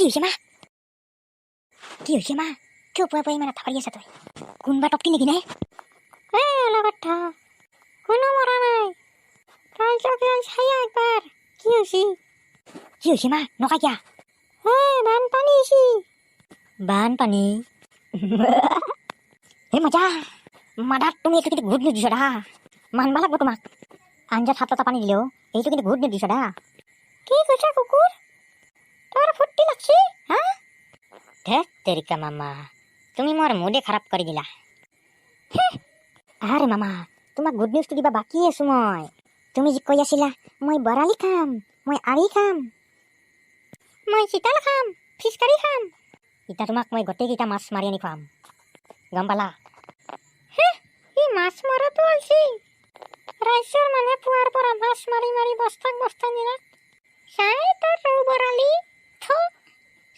কি হৈছে মা? কি হৈছে মা? কিয় পুৱা পুৱা ইমান আঠা পাৰি আছা তই? কোনোবা টপকি নেকি নে? অলপ কথা কোনো মৰা নাই। চাই একবাৰ কি হৈছে? কি হৈছে মা? নকাই কিয়া? বানপানী হৈছে। বানপানী? হে মজা মাদাত তুমি এইটো কিন্তু গুড নিউজ দিছা দা। মানবা লাগব তোমাক। আঞ্জাত হাত এটা পানী দিলেও এইটো কিন্তু গুড নিউজ দিছা দা। কি কৈছা কুকুৰ? তোৰ ফুৰ্তি লাগছি? হা? ধেত তেৰিকা মামা, তুমি মোৰ মুডে খাৰাপ কৰি দিলা। আৰে মামা, তোমাক গুড নিউজটো দিবা বাকী আছো মই। তুমি যি কৈ আছিলা মই বৰালি খাম, মই আৰি খাম, মই চিতাল খাম, ফিছ কাৰী খাম। এতিয়া তোমাক মই গোটেইকেইটা মাছ মাৰি আনি খুৱাম, গম পালা? ই মাছ মৰাটো আলছি। ৰাইজৰ মানুহে পুৱাৰ পৰা মাছ মাৰি মাৰি বস্তাক বস্তা নিলাক। চাই তোৰ ৰৌ বৰালি থ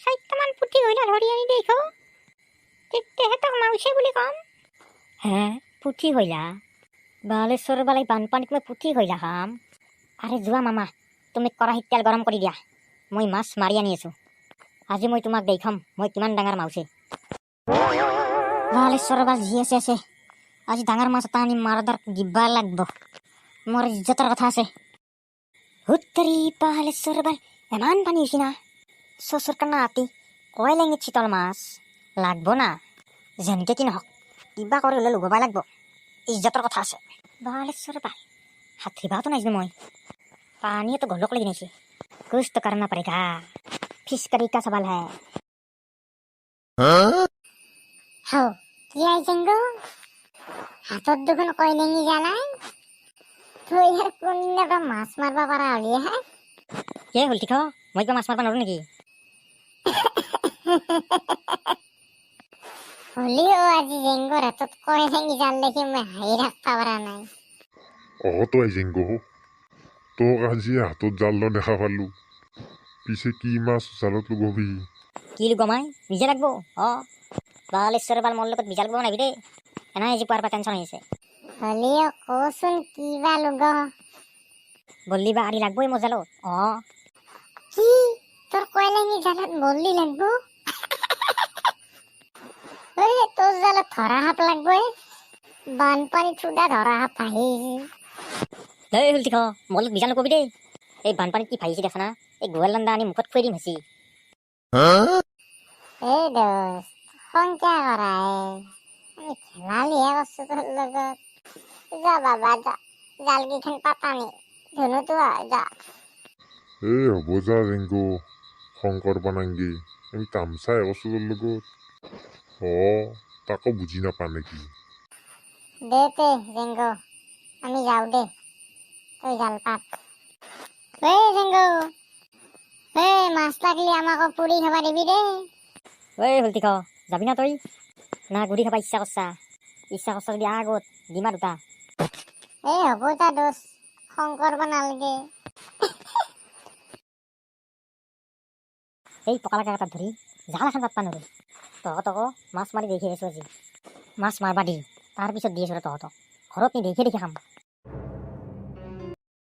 4টামান পুঠি হইলা ধৰি আনি দেখ, তেতিয়াহে তোক মাউছে বুলি কম। হে পুঠি হইলা? বালেশ্বৰ বালাই বানপানীত মই পুঠি হইলা খাম? আৰে যোৱা মামা, তুমি কেৰাহীত তেল গৰম কৰি দিয়া, মই মাছ মাৰি আনি আছো। আজি মই তোমাক দেখাম মই কিমান ডাঙৰ মাউছে। বালেশ্বৰ বা যি আছে আজি ডাঙৰ মাছ এটা আনি মাৰদাৰ দিবা লাগব, মোৰ ইজ্জতৰ কথা আছে। হুত্তৰি বালেশ্বৰ বাল ইমান পানী হৈছে না, চচুৰ কানা আতি কয় লেঙিত চিতল মাছ লাগব না। যেনেকে কি নহওক কিবা কৰি হ'লে লগাব লাগব, ইজ্জতৰ কথা আছে। বালেশ্বৰ বাল সাঁতৰিবাওতো নাজানো মই, পানীয়েতো গলক লাগি নাইছে। कुछ तो करना पड़ेगा, फिश करी का सवाल है। হাও কি আইছেন গো? হাতত দুখন কই লেঙি জানাই, তুই আর কোনটা মাছ মারবা পারা হলি হ্যাঁ? কে হলতি খ মই কিবা মাছ মারবা নৰো নেকি? হলিও আজি জেংগর হাতত কই লেঙি জাল দেখি মই হাই রাখতে পারা নাই। তো আইজেংগো, তোক আজি হাতত জাল ল দেখা পালো, পিছে কি মাছ জালত লুগবি? কি লুগমাই নিজে লাগবো। বালেশ্বৰ বাল মোৰ লগত বিজা লাগব নাবি দেই, এনাই আজি পুৱাৰ পৰা টেনচন হৈ আছে। হলিও কচোন কিবা লুগ? বললি বা আৰি লাগবই মোৰ জালত। কি তোর কই লেঙি জালত বললি লাগবো? তোর জালত ধরা হাত লাগবে, বানপানি ছুটা ধরা হাত আহিছে। দেই হলতি খ মোৰ লগত বিজা নকবি দেই। এই বানপানীত কি ভাইছি দেখা না, এই গোৱাল লান্দা আনি মুখত খুৱাই দিম হাঁচি। এই দোস্ত সংখ্যা কৰাই আমি ধেমালিহে করছো তোর লগত। যা বাবা যা, জাল কেইখন পাতানি ধুনুতো হয় যা। হ'ব যা জেংগো, খং কৰবা নাংগে, আমি তামচাই আছো তোৰ লগত। তাকো বুজি নাপা নেকি? দে তে জেংগো, আমি যাও দে, তুই জাল পাত। জেংগো, মাছ লাগলি আমাকে পুরি খাবা দিবি দে। হলতি খ যাবি না তই? না ঘূৰি খাবা ইচ্ছা কৰছা যদি আগত দিমা দুটা। হ'ব যা দোস্ত, খং কৰবা নালগে। এই পকালা কাটাত ধৰি জাল এখন পাতবা নৰো। তহঁতক মাছ মাৰি দেখি আছো আজি, মাছ মাৰবা দি তাৰপিছত দি আছো তহঁতক ঘৰত নি দেখি দেখি খাম।